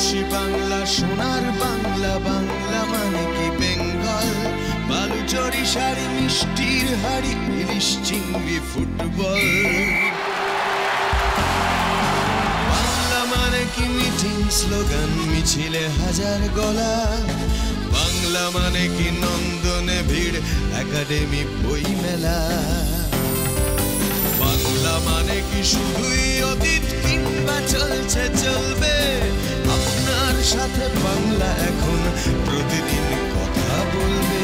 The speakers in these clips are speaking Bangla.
ভালোবাসি বাংলা সোনার বাংলা, বাংলা মানে কি বেঙ্গল। বালুচরি শাড়ি মিষ্টির হাড়ি ইলিশ চিংড়ি ফুটবল। বাংলা মানে কি মিটিং স্লোগান মিছিলে হাজার গলা। বাংলা মানে কি নন্দনে ভিড় একাডেমি বই মেলা। বাংলা মানে কি শুধুই অতীত কিংবা চলছে চলবে। আপনার সাথে বাংলা এখন প্রতিদিন কথা বলবে।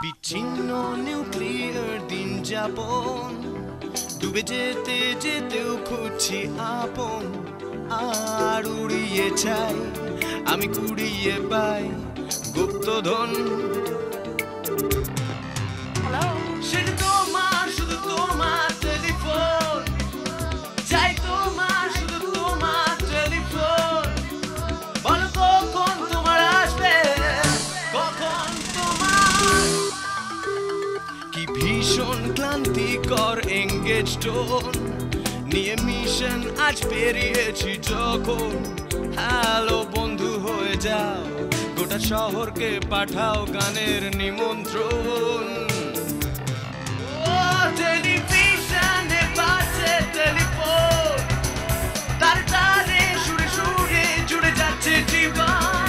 বিচ্ছিন্ন নিউক্লিয়ার দিন যাপন, ডুবে যেতে যেতেও খুঁজছি আপন। আর উড়িয়ে চাই আমি কুড়িয়ে পাই গুপ্তধন। সেটা তোমার শুধু তোমার টেলিফোন, চাই তোমার শুধু তোমার টেলিফোন। বলো কখন তোমার আসবে, কখন তোমার। কি ভীষণ ক্লান্তিকর এঙ্গেজ টোন নিয়ে মিশন আজ পেরিয়েছি যখন। হ্যালো বন্ধু হয়ে যাও, গোটা শহরকে পাঠাও গানের নিমন্ত্রণ। ও টেলিভিশনে বাজছে টেলিফোন, তার তারে সুরে সুরে জুড়ে যাচ্ছে জীবন।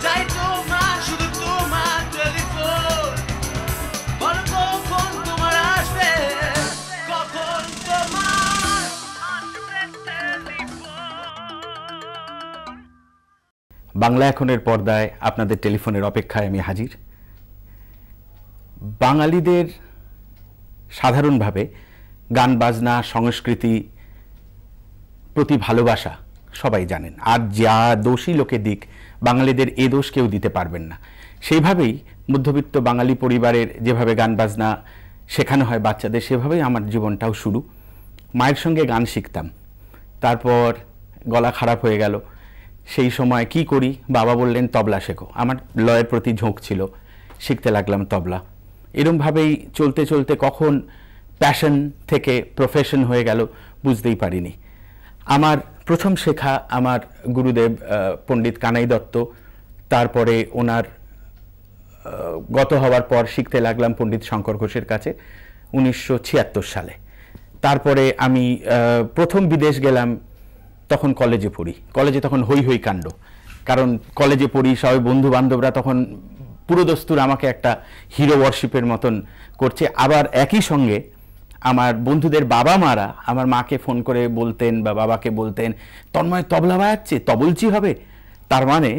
চাই তোমার শুধু তোমার টেলিফোন, বলো কখন তোমার আসবে, কখন তোমার বাংলা এখনের পর্দায় আপনাদের টেলিফোনের অপেক্ষায় আমি হাজির। বাঙালিদের সাধারণভাবে গান বাজনা সংস্কৃতি প্রতি ভালোবাসা সবাই জানেন। আর যা দোষী লোকে দিক, বাঙালিদের এ দোষ কেউ দিতে পারবেন না। সেইভাবেই মধ্যবিত্ত বাঙালি পরিবারের যেভাবে গান বাজনা শেখানো হয় বাচ্চাদের, সেভাবেই আমার জীবনটাও শুরু। মায়ের সঙ্গে গান শিখতাম, তারপর গলা খারাপ হয়ে গেল। সেই সময় কি করি, বাবা বললেন তবলা শেখো। আমার লয়ের প্রতি ঝোঁক ছিল, শিখতে লাগলাম তবলা। এরমভাবেই চলতে চলতে কখন প্যাশন থেকে প্রফেশন হয়ে গেল বুঝতেই পারিনি। আমার প্রথম শেখা আমার গুরুদেব পণ্ডিত কানাই দত্ত, তারপরে ওনার গত হওয়ার পর শিখতে লাগলাম পণ্ডিত শঙ্কর ঘোষের কাছে 1976 সালে। তারপরে আমি প্রথম বিদেশ গেলাম, তখন কলেজে পড়ি। কলেজে তখন হই হই কাণ্ড, কারণ কলেজে পড়ি, সবাই বন্ধু বান্ধবরা তখন পুরোদস্তুর আমাকে একটা হিরো ওয়ার্শিপের মতন করছে। আবার একই সঙ্গে আমার বন্ধুদের বাবা মারা আমার মাকে ফোন করে বলতেন বা বাবাকে বলতেন, তন্ময় তবলা বাজাচ্ছে, তবলচি হবে। তার মানে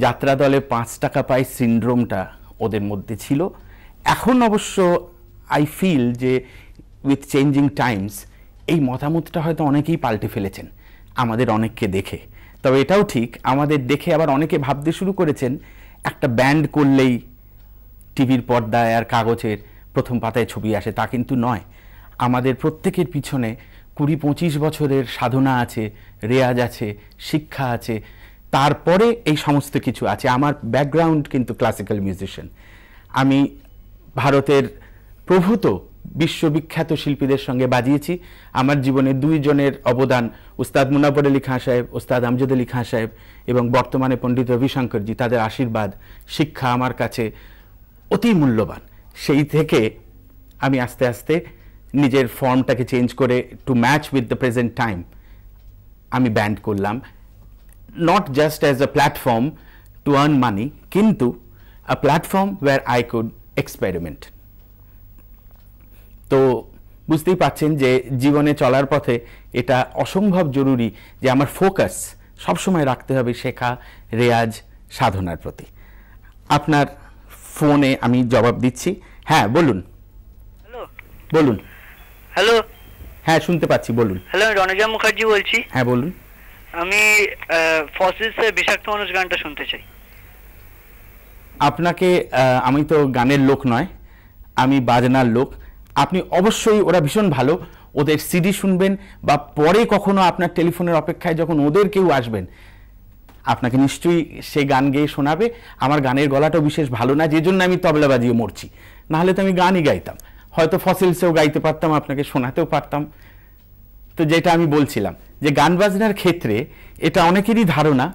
যাত্রা দলে 5 টাকা পাই সিন্ড্রোমটা ওদের মধ্যে ছিল। এখন অবশ্য আই ফিল যে উইথ চেঞ্জিং টাইমস এই মতামতটা হয়তো অনেকেই পাল্টে ফেলেছেন আমাদের অনেককে দেখে। তবে এটাও ঠিক, আমাদের দেখে আবার অনেকে ভাবতে শুরু করেছেন একটা ব্যান্ড করলেই টিভির পর্দায় আর কাগজের প্রথম পাতায় ছবি আসে, তা কিন্তু নয়। আমাদের প্রত্যেকের পিছনে 20-25 বছরের সাধনা আছে, রেয়াজ আছে, শিক্ষা আছে, তারপরে এই সমস্ত কিছু আছে। আমার ব্যাকগ্রাউন্ড কিন্তু ক্লাসিক্যাল মিউজিশিয়ান। আমি ভারতের প্রভূত বিশ্ববিখ্যাত শিল্পীদের সঙ্গে বাজিয়েছি। আমার জীবনে 2 জনের অবদান, উস্তাদ মুনাব্বর আলী খাঁ সাহেব, উস্তাদ আমজাদ আলী খাঁ সাহেব এবং বর্তমানে পণ্ডিত রবিশঙ্করজি, তাদের আশীর্বাদ শিক্ষা আমার কাছে অতি মূল্যবান। সেই থেকে আমি আস্তে আস্তে নিজের ফর্মটাকে চেঞ্জ করে to match with the present time আমি ব্যান্ড করলাম। Not just as a platform to earn money, কিন্তু a platform where I could experiment. তো বুঝতেই পাচ্ছেন যে জীবনে চলার পথে এটা অসম্ভব জরুরি যে আমার ফোকাস সবসময় রাখতে হবে শেখা, রেয়াজ, সাধনার প্রতি। আপনার ফোনে আমি জবাব দিচ্ছি। হ্যাঁ বলুন। হ্যালো বলুন। হ্যালো হ্যাঁ শুনতে পাচ্ছি, বলুন। হ্যালো, আমি রণজা মুখার্জি বলছি। হ্যাঁ বলুন। আমি ফসিলসের বিষাক্ত মানুষ গানটা শুনতে চাই। আপনাকে আমি তো গানের লোক নয়, আমি বাজনার লোক। আপনি অবশ্যই, ওরা ভীষণ ভালো, ওদের সিডি শুনবেন বা পরে কখনো আপনার টেলিফোনের অপেক্ষায় যখন ওদের কেউ আসবেন, আপনাকে নিশ্চয়ই সে গান গেয়ে শোনাবে। আমার গানের গলাটাও বিশেষ ভালো না, যে জন্য আমি তবলা বাজিয়ে মরছি, নাহলে তো আমি গানই গাইতাম, হয়তো ফসিলসেও গাইতে পারতাম, আপনাকে শোনাতেও পারতাম। তো যেটা আমি বলছিলাম যে গান বাজনার ক্ষেত্রে এটা অনেকেরই ধারণা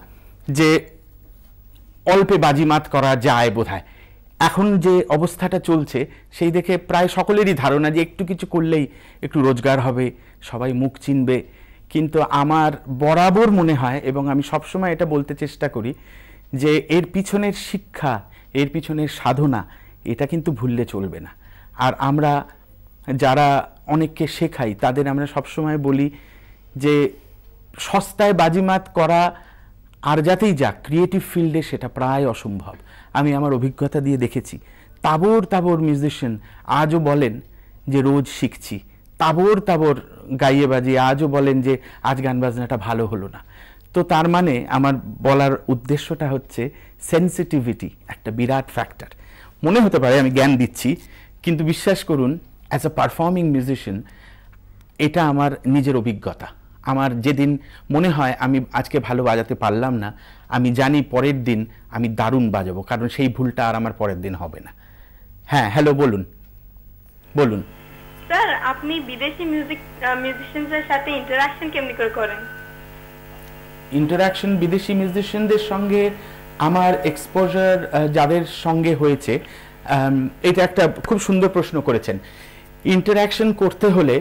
যে অল্পে বাজিমাত করা যায় বোধহয়। এখন যে অবস্থাটা চলছে সেই দেখে প্রায় সকলেরই ধারণা যে একটু কিছু করলেই একটু রোজগার হবে, সবাই মুখ চিনবে। কিন্তু আমার বরাবর মনে হয়, এবং আমি সবসময় এটা বলতে চেষ্টা করি, যে এর পিছনের শিক্ষা, এর পিছনের সাধনা, এটা কিন্তু ভুললে চলবে না। আর আমরা যারা অনেককে শেখাই তাদের আমরা সবসময় বলি যে সস্তায় বাজিমাত করা আর যাতেই যাক ক্রিয়েটিভ ফিল্ডে সেটা প্রায় অসম্ভব। আমি আমার অভিজ্ঞতা দিয়ে দেখেছি, তাবর তাবর মিউজিশিয়ান আজও বলেন যে রোজ শিখছি, তাবর তাবর গাইয়ে বাজিয়ে আজও বলেন যে আজ গান বাজনাটা ভালো হলো না। তো তার মানে আমার বলার উদ্দেশ্যটা হচ্ছে সেন্সিটিভিটি একটা বিরাট ফ্যাক্টর। মনে হতে পারে আমি জ্ঞান দিচ্ছি, কিন্তু বিশ্বাস করুন অ্যাজ আ পারফর্মিং মিউজিশিয়ান এটা আমার নিজের অভিজ্ঞতা। আমার যেদিন মনে হয় আমি আজকে ভালো বাজাতে পারলাম না, আমি জানি পরের দিন আমি দারুণ বাজাবো, কারণ সেই ভুলটা আর আমার পরের দিন হবে না। হ্যাঁ, হ্যালো, বলুন বলুন। স্যার, আপনি বিদেশি মিউজিশিয়ানদের সাথে ইন্টারঅ্যাকশন কেমনি করে করেন? ইন্টারঅ্যাকশন বিদেশি মিউজিশিয়ানদের সঙ্গে আমার এক্সপোজার যাদের সঙ্গে হয়েছে, এটা একটা খুব সুন্দর প্রশ্ন করেছেন। ইন্টারঅ্যাকশন করতে হলে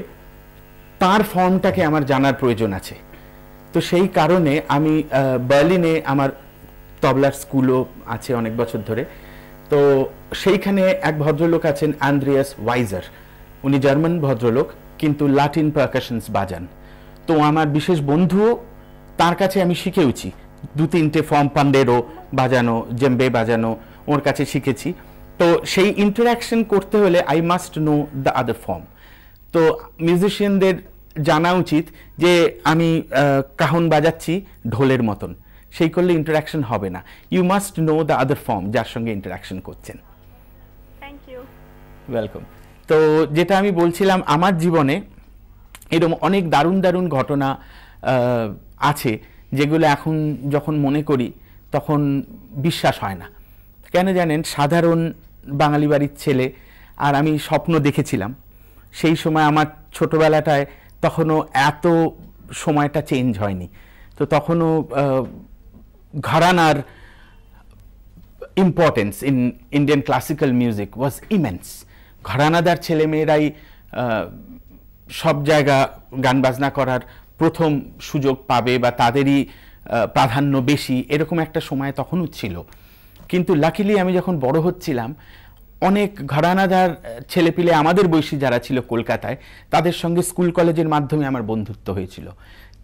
তার ফর্মটাকে আমার জানার প্রয়োজন আছে। তো সেই কারণে আমি বার্লিনে আমার তবলার স্কুলও আছে অনেক বছর ধরে। তো সেইখানে এক ভদ্রলোক আছেন অ্যান্ড্রিয়াস ওয়াইজার, উনি জার্মান ভদ্রলোক, কিন্তু লাটিন পারকাশনস বাজান। তো আমার বিশেষ বন্ধুও, তার কাছে আমি শিখেওছি 2-3টে ফর্ম, পান্ডেরো বাজানো, জেম্বে বাজানো, ওর কাছে শিখেছি। তো সেই ইন্টারঅ্যাকশন করতে হলে I must know the other form. তো মিউজিশিয়ানদের জানা উচিত যে আমি কাহন বাজাচ্ছি ঢোলের মতন, সেই করলে ইন্টারঅ্যাকশন হবে না। You must know the other form যার সঙ্গে ইন্টারঅ্যাকশন করছেন। Thank you. ওয়েলকাম। তো যেটা আমি বলছিলাম, আমার জীবনে এরকম অনেক দারুণ দারুণ ঘটনা আছে যেগুলো এখন যখন মনে করি তখন বিশ্বাস হয় না। কেন জানেন, সাধারণ বাঙালি বাড়ির ছেলে, আর আমি স্বপ্ন দেখেছিলাম সেই সময় আমার ছোটবেলাটায়, তখনও এত সময়টা চেঞ্জ হয়নি। তো তখনও ঘরানার importance in Indian classical music was immense. ঘরানাদার ছেলেমেয়েরাই সব জায়গা গান বাজনা করার প্রথম সুযোগ পাবে বা তাদেরই প্রাধান্য বেশি, এরকম একটা সময় তখনও ছিল। কিন্তু লাকিলি আমি যখন বড় হচ্ছিলাম, অনেক ঘরানাদার ছেলেপিলে আমাদের বয়সী যারা ছিল কলকাতায়, তাদের সঙ্গে স্কুল কলেজের মাধ্যমে আমার বন্ধুত্ব হয়েছিল,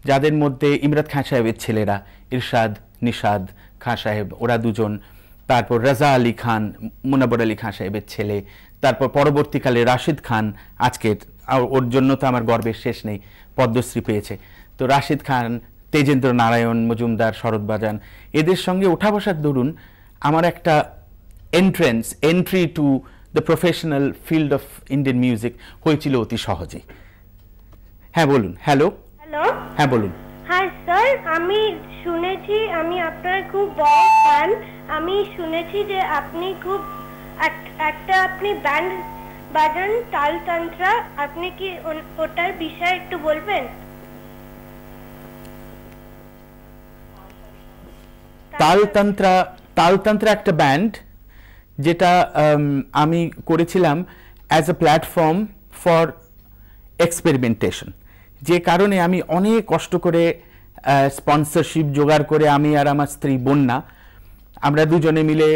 যাদের মধ্যে ইমরাত খাঁ সাহেবের ছেলেরা, ইরশাদ, নিশাদ খাঁ সাহেব, ওরা দুজন, তারপর রাজা আলী খান, মুনাব্বর আলী খাঁ সাহেবের ছেলে, তারপর পরবর্তীকালে রাশিদ খান, আজকের, ওর জন্য তো আমার গর্বের শেষ নেই, পদ্মশ্রী পেয়েছে। তো রাশিদ খান, তেজেন্দ্র নারায়ণ মজুমদার, শরৎ বাজান, এদের সঙ্গে ওঠা বসার দরুন আমার একটা entry to the professional field of Indian music হয়েছিল অতি সহজেই। হ্যাঁ বলুন। Hello hello. হ্যাঁ বলুন। হ্যাঁ স্যার, আমি শুনেছি, আমি আপনার খুব বড় ফ্যান। আমি শুনেছি যে আপনি খুব একটা আপনি ব্যান্ড বাজান, তালতন্ত্রা। আপনি কি ওটার বিষয়ে একটু বলবেন? তালতন্ত্রা একটা ব্যান্ড, যেটা আমি করেছিলাম as a platform for experimentation. যে কারণে আমি অনেক কষ্ট করে স্পন্সরশিপ জোগাড় করে, আমি আর আমার স্ত্রী বন্যা, আমরা দুজনে মিলে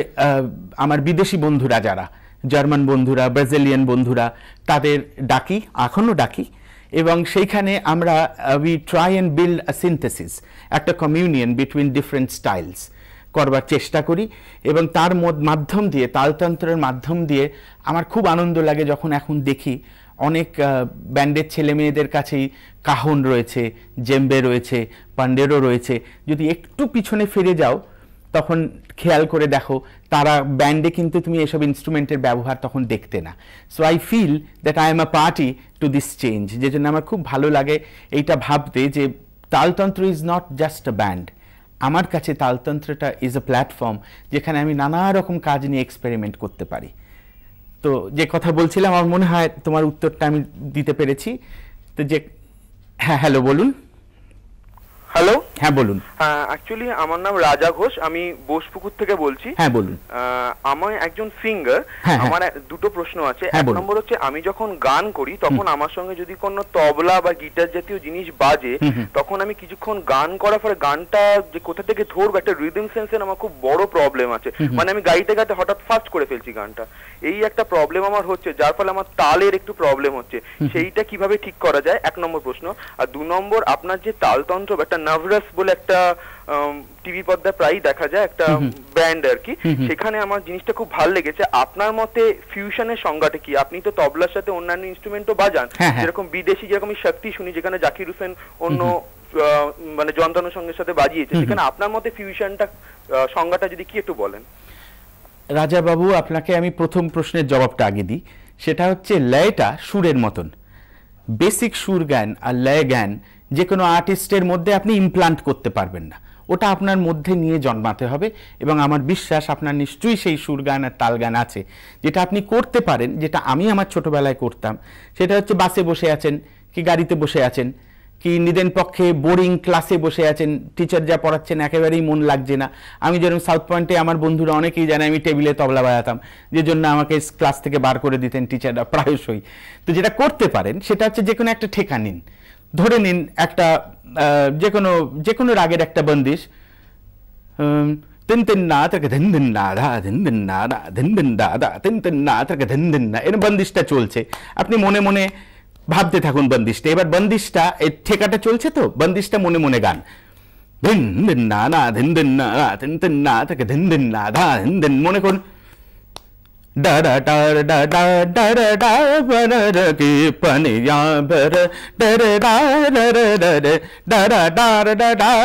আমার বিদেশি বন্ধুরা যারা, জার্মান বন্ধুরা, ব্রাজিলিয়ান বন্ধুরা, তাদের ডাকি, এখনও ডাকি, এবং সেইখানে আমরা we try and build a synthesis, একটা কমিউনিয়ন বিটুইন ডিফারেন্ট স্টাইলস করবার চেষ্টা করি। এবং তার মাধ্যম দিয়ে, তালতন্ত্রের মাধ্যম দিয়ে আমার খুব আনন্দ লাগে যখন এখন দেখি অনেক ব্যান্ডের ছেলে মেয়েদের কাছেই কাহন রয়েছে, জেম্বে রয়েছে, পান্ডেরো রয়েছে। যদি একটু পিছনে ফিরে যাও তখন খেয়াল করে দেখো তারা ব্যান্ডে কিন্তু তুমি এসব ইনস্ট্রুমেন্টের ব্যবহার তখন দেখতে না। So I feel that I am a party to this change, যে জন্য আমার খুব ভালো লাগে এইটা ভাবতে যে Taaltantra is not just a band. আমার কাছে তালতন্ত্রটা ইজ আ প্ল্যাটফর্ম যেখানে আমি নানা রকম কাজ নিয়ে এক্সপেরিমেন্ট করতে পারি। তো যে কথা বলছিলাম, আমার মনে হয় তোমার উত্তরটা আমি দিতে পেরেছি। তো যে হ্যাঁ, হ্যালো বলুন। হ্যালো, হ্যাঁ বলুন। অ্যাকচুয়ালি আমার নাম রাজা ঘোষ, আমি বোসপুকুর থেকে বলছি। হ্যাঁ বলুন। আমি একজন সিঙ্গার। আমার দুটো প্রশ্ন আছে। এক নম্বর হচ্ছে, আমি যখন গান করি তখন আমার সঙ্গে যদি কোনো তবলা বা গিটার জাতীয় জিনিস বাজে, তখন আমি কিছুক্ষণ গান করার পরে গানটা যে কোথা থেকে ধরবো, একটা রিদম সেন্সের আমার খুব বড় প্রবলেম আছে। মানে আমি গাইতে গাইতে হঠাৎ ফাস্ট করে ফেলছি গানটা, এই একটা প্রবলেম আমার হচ্ছে, যার ফলে আমার তালের একটু প্রবলেম হচ্ছে। সেইটা কিভাবে ঠিক করা যায়, এক নম্বর প্রশ্ন। আর দু নম্বর, আপনার যে তালতন্ত্র, একটা নার্ভাস বলে একটা টিভি পর্দায় প্রায় দেখা যায় একটা ব্যান্ড আর কি, সেখানে আমার জিনিসটা খুব ভালো লেগেছে। আপনার মতে ফিউশনের সংজ্ঞাটা কি? আপনি তো তবলার সাথে অন্যান্য ইনস্ট্রুমেন্টও বাজান, যেরকম বিদেশি যেরকম শক্তি শুনি যেখানে জাকির হোসেন অন্য মানে যন্ত্রাংশের সঙ্গে সাথে বাজিয়েছে, সেখানে আপনার মতে ফিউশনটা সংজ্ঞাটা যদি কি একটু বলেন। রাজা বাবু, আপনাকে আমি প্রথম প্রশ্নের জবাবটা আগে দিই। সেটা হচ্ছে, লয়টা সুরের মতন, বেসিক সুর জ্ঞান আর লয় জ্ঞান যে কোনো আর্টিস্টের মধ্যে আপনি ইমপ্লান্ট করতে পারবেন না, ওটা আপনার মধ্যে নিয়ে জন্মাতে হবে। এবং আমার বিশ্বাস আপনার নিশ্চয়ই সেই সুর গান আর তাল গান আছে, যেটা আপনি করতে পারেন, যেটা আমি আমার ছোটবেলায় করতাম। সেটা হচ্ছে বাসে বসে আছেন কি গাড়িতে বসে আছেন কি নিদেন পক্ষে বোরিং ক্লাসে বসে আছেন, টিচার যা পড়াচ্ছেন একেবারেই মন লাগছে না। আমি যেরকম সাউথ পয়েন্টে আমার বন্ধুরা অনেকেই জানে আমি টেবিলে তবলা বাজাতাম, যে জন্য আমাকে ক্লাস থেকে বার করে দিতেন টিচাররা প্রায়শই। তো যেটা করতে পারেন সেটা হচ্ছে যে কোনো একটা ঠেকা নিন, ধরে নিন একটা যে কোনো রাগের একটা বন্দিশ, তিন তিন না তাকে ধিন ধিন না ধা ধিন ধিন না দা ধিন ধিন দা দা তিন তিন না তাকে ধিন ধিন না, এর বন্দিশটা চলছে। আপনি মনে মনে ভাবতে থাকুন বন্দিশটা। এবার বন্দিশটা, এই ঠেকাটা চলছে তো, বন্দিশটা মনে মনে গান, ধিন ধিন না না ধিন ধিন না তিন তিন না তাকে ধিন ধিন না ধা ধিন ধিন, মনে করুন da da da da da da da da da ki paniya bar da da da da da da da da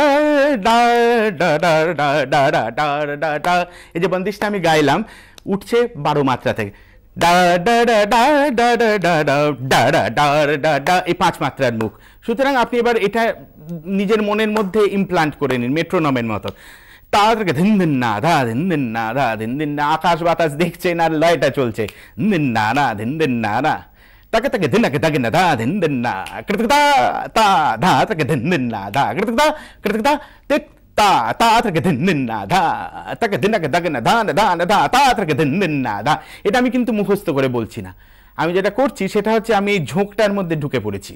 da da da da da da da da। এই যে বন্দিশটা আমি গাইলাম, উঠছে 12 মাত্রা থেকে, ডা ডা ডা ডা ডা ডা ডা ডা ডা ডা ডা ডা, এই 5 মাত্রার মুখ। সুতরাং আপনি এবার এটা নিজের মনের মধ্যে ইমপ্লান্ট করে নিন মেট্রোনমের মতো। তাদেরকে ধিন ধিন না ধা ধিন ধিন না ধা ধিন ধিন না, আকাশ বাতাস দেখছেন আর লয়টা চলছে, ধিন না না ধিন ধিন না না তাকে তাকে ধিনাকে তাকে না ধা ধিন ধিন না কৃতকতা তা ধা তাকে ধিন ধিন না ধা কৃতকতা কৃতকতা তে তা তা তাকে ধিন ধিন না ধা তাকে ধিনাকে তাকে না ধা না ধা না ধা তা তাকে ধিন ধিন না ধা। এটা আমি কিন্তু মুখস্থ করে বলছি না, আমি যেটা করছি সেটা হচ্ছে আমি এই ঝোঁকটার মধ্যে ঢুকে পড়েছি।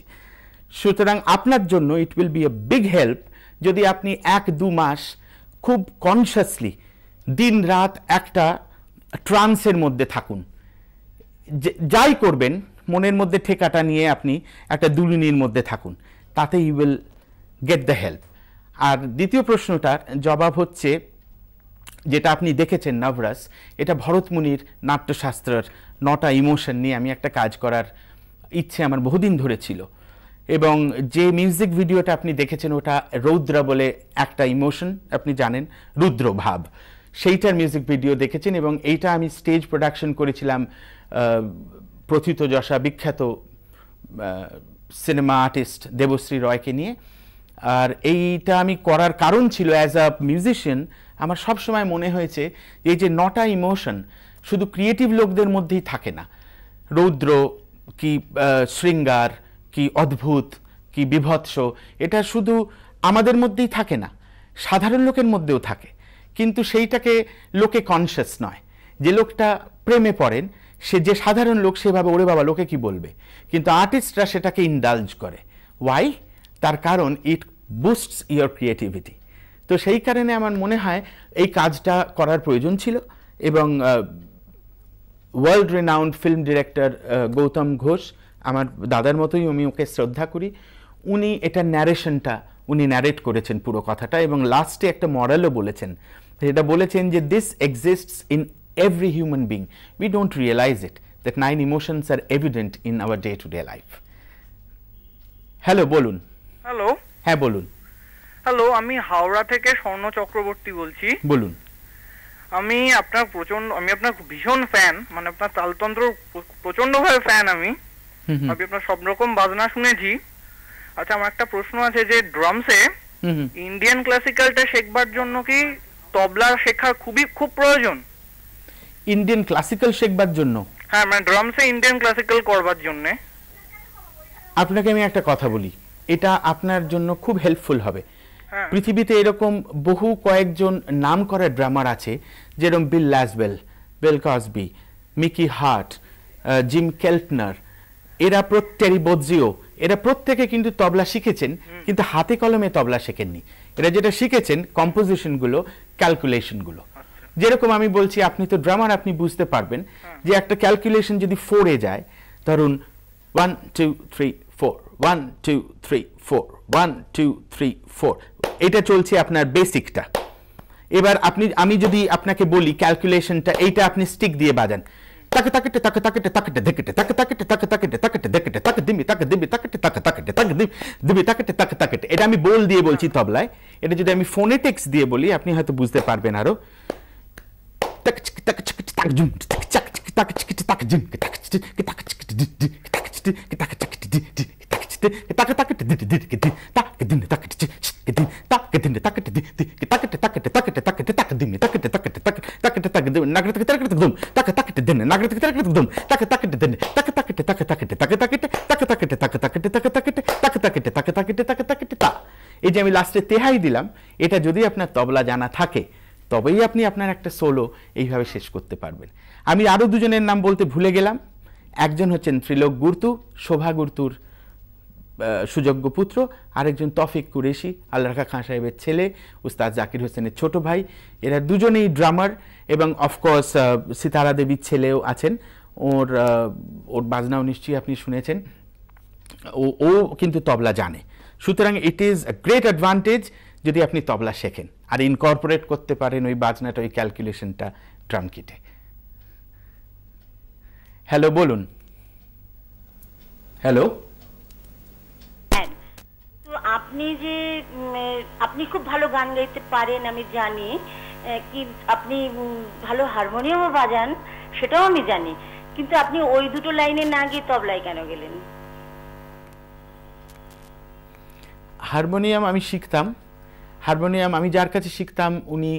সুতরাং আপনার জন্য it will B a big help যদি আপনি 1-2 মাস খুব কনসিয়াসলি দিন রাত একটা ট্রান্সের মধ্যে থাকুন। যাই করবেন মনের মধ্যে ঠেকাটা নিয়ে আপনি একটা দুলুনির মধ্যে থাকুন, তাতে you will get the help. আর দ্বিতীয় প্রশ্নটার জবাব হচ্ছে, যেটা আপনি দেখেছেন নার্ভাস, এটা ভরতমুনির নাট্যশাস্ত্রের 9টা ইমোশন নিয়ে আমি একটা কাজ করার ইচ্ছে আমার বহুদিন ধরে ছিল। এবং যে মিউজিক ভিডিওটা আপনি দেখেছেন ওটা রৌদ্র বলে একটা ইমোশন, আপনি জানেন রুদ্র ভাব, সেইটার মিউজিক ভিডিও দেখেছেন। এবং এইটা আমি স্টেজ প্রোডাকশন করেছিলাম প্রথিতযশা বিখ্যাত সিনেমা আর্টিস্ট দেবশ্রী রয়কে নিয়ে। আর এইটা আমি করার কারণ ছিল, অ্যাজ আ মিউজিশিয়ান আমার সবসময় মনে হয়েছে এই যে 9টা ইমোশন শুধু ক্রিয়েটিভ লোকদের মধ্যেই থাকে না, রৌদ্র কি শৃঙ্গার কি অদ্ভুত কি বিভৎস, এটা শুধু আমাদের মধ্যেই থাকে না, সাধারণ লোকের মধ্যেও থাকে। কিন্তু সেইটাকে লোকে কনসিয়াস নয়। যে লোকটা প্রেমে পড়েন সে যে সাধারণ লোক সেভাবে ওরে বাবা লোকে কি বলবে, কিন্তু আর্টিস্টরা সেটাকে ইনডালজ করে। ওয়াই? তার কারণ ইট বুস্টস ইয়োর ক্রিয়েটিভিটি। তো সেই কারণে আমার মনে হয় এই কাজটা করার প্রয়োজন ছিল। এবং world renowned film director Gautam Ghosh, আমার দাদার মতোই আমি ওকে শ্রদ্ধা করি, উনি এটা ন্যারেশনটা উনি ন্যারেট করেছেন পুরো কথাটা, এবং লাস্টে একটা মরালও বলেছেন। যেটা বলেছেন যে this exists in every human being, we don't realise it that 9 emotions are evident in our day to day life. Hello বলুন। হ্যালো, হ্যাঁ বলুন। হ্যালো, আমি হাওড়া থেকে স্বর্ণ চক্রবর্তী বলছি। বলুন। আমি আপনার ভীষণ ফ্যান, মানে আপনার তালতন্ত্র প্রচন্ডভাবে ফ্যান আমি আপনার সব রকম বাজনা শুনেছি। আচ্ছা, আমার একটা প্রশ্ন আছে যে ড্রামসে ইন্ডিয়ান ক্লাসিক্যালটা শেখবার জন্য কি তবলা শেখা খুব প্রয়োজন? ইন্ডিয়ান ক্লাসিক্যাল শেখবার জন্য? হ্যাঁ, মানে ড্রামসে ইন্ডিয়ান ক্লাসিক্যাল করবার জন্য। আপনাকে আমি একটা কথা বলি, এটা আপনার জন্য খুব হেল্পফুল হবে। পৃথিবীতে এরকম বহু কয়েকজন নাম করা ড্রামার আছে, যেরকম বিল ল্যাসবেল, বেল কসবি, মিকি হার্ট, জিম কেল্টনার, এরা টেরি বোজিও, এরা প্রত্যেকে কিন্তু তবলা শিখেছেন, কিন্তু হাতে কলমে তবলা শেখেননি। এরা যেটা শিখেছেন কম্পোজিশনগুলো, ক্যালকুলেশনগুলো। যেরকম আমি বলছি, আপনি তো ড্রামার, আপনি বুঝতে পারবেন যে একটা ক্যালকুলেশন যদি 4-এ যায়, ধরুন 1 2 3 4, 1 2 3 4, 1 2 3 4, এটা চলছে আপনার বেসিকটা। এবার আমি যদি আপনাকে বলি ক্যালকুলেশনটা, এইটা আপনি স্টিক দিয়ে বাজান, তাকে তাকে তাকে তাকে তাকে দেখে তাকে তাকে তাকে তাকে তাকে দেখে তাকে দিবি তাকে দিবি তাকে তাকে তাকে তাকে দিবি তাকে তাকে তাকে, এটা আমি বল দিয়ে বলছি তবলায়। এটা যদি আমি ফোনেটিক্স দিয়ে বলি, আপনি হয়তো বুঝতে পারবেন আরো। এই যে আমি লাস্টে তেহাই দিলাম, এটা যদি আপনার তবলা জানা থাকে তবেই আপনি আপনার একটা সোলো এইভাবে শেষ করতে পারবেন। আমি আরও দুজনের নাম বলতে ভুলে গেলাম। একজন হচ্ছেন ত্রিলোক গুরতু, শোভা গুরতুর সুযোগ্য পুত্র, আরেকজন তফিক কুরেশি, আল্লাহ রাখা খান সাহেবের ছেলে, উস্তাদ জাকির হোসেনের ছোট ভাই। এরা দুজনেই ড্রামার, এবং অফকোর্স সিতারা দেবীর ছেলেও আছেন। ওর বাজনাও নিশ্চয়ই আপনি শুনেছেন। ও কিন্তু তবলা জানে। সুতরাং it is a great advantage যদি আপনি তবলা শেখেন আর ইনকর্পোরেট করতে পারেন ওই বাজনাটা, ওই ক্যালকুলেশনটা ড্রাম কিটে। হ্যালো, বলুন। হ্যালো। তো আপনি খুব ভালো গান গাইতে পারেন আমি জানি, কি আপনি ভালো হারমোনিয়ামও বাজান সেটাও আমি জানি, কিন্তু আপনি ওই দুটো লাইনে না গিয়ে তবলায় কেন গেলেন? হারমোনিয়াম আমি শিখতাম। হারমোনিয়াম আমি যার কাছে শিখতাম উনি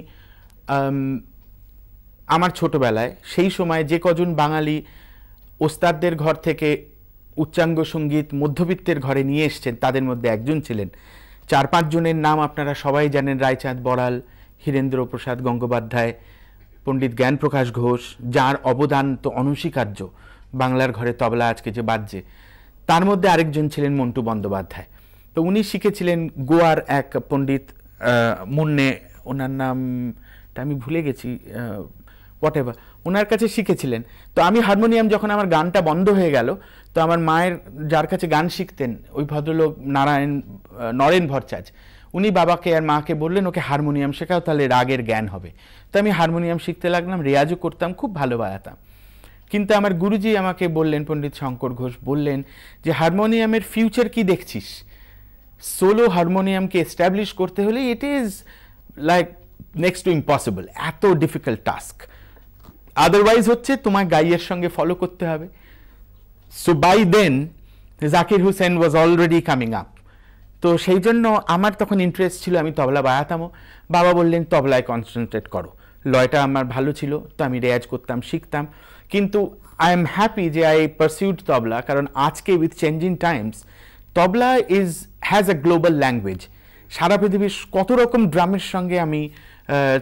আমার ছোটবেলায়, সেই সময় যে কজন বাঙালি ওস্তাদদের ঘর থেকে উচ্চাঙ্গ সঙ্গীত মধ্যবিত্তের ঘরে নিয়ে এসছেন, তাদের মধ্যে একজন ছিলেন। 4-5 জনের নাম আপনারা সবাই জানেন: রায়চাঁদ বড়াল, হীরেন্দ্র প্রসাদ গঙ্গোপাধ্যায়, পণ্ডিত জ্ঞানপ্রকাশ ঘোষ, যার অবদান তো অনস্বীকার্য বাংলার ঘরে তবলা আজকে যে বাজছে। তার মধ্যে আরেকজন ছিলেন মন্টু বন্দ্যোপাধ্যায়। তো উনি শিখেছিলেন গোয়ার এক পণ্ডিত মুন্নে, ওনার নামটা আমি ভুলে গেছি, হোয়াট এভার, ওনার কাছে শিখেছিলেন। তো আমি হারমোনিয়াম যখন আমার গানটা বন্ধ হয়ে গেল, তো আমার মায়ের যার কাছে গান শিখতেন ওই ভদ্রলোক নরেন ভট্টাচার্য, উনি বাবাকে আর মাকে বললেন ওকে হারমোনিয়াম শেখাও, তাহলে রাগের জ্ঞান হবে। তো আমি হারমোনিয়াম শিখতে লাগলাম, রেয়াজও করতাম, খুব ভালো বাজাতাম। কিন্তু আমার গুরুজি আমাকে বললেন, পণ্ডিত শঙ্কর ঘোষ বললেন যে হারমোনিয়ামের ফিউচার কি দেখছিস? সোলো হারমোনিয়ামকে এস্টাবলিশ করতে হলে it is like next to impossible, এত ডিফিকাল্ট টাস্ক। আদারওয়াইজ হচ্ছে তোমার গাইয়ের সঙ্গে ফলো করতে হবে। So by then Zakir Hussain was already coming up. তো সেই জন্য আমার তখন ইন্টারেস্ট ছিল, আমি তবলা বাজাতামও। বাবা বললেন তবলায় কনসেন্ট্রেট করো, লয়টা আমার ভালো ছিল, তো আমি রেয়াজ করতাম, শিখতাম। কিন্তু আই এম হ্যাপি যে আই পারসিউড তবলা, কারণ আজকে with changing times tabla has a global language. সারা পৃথিবীর কত রকম ড্রামের সঙ্গে আমি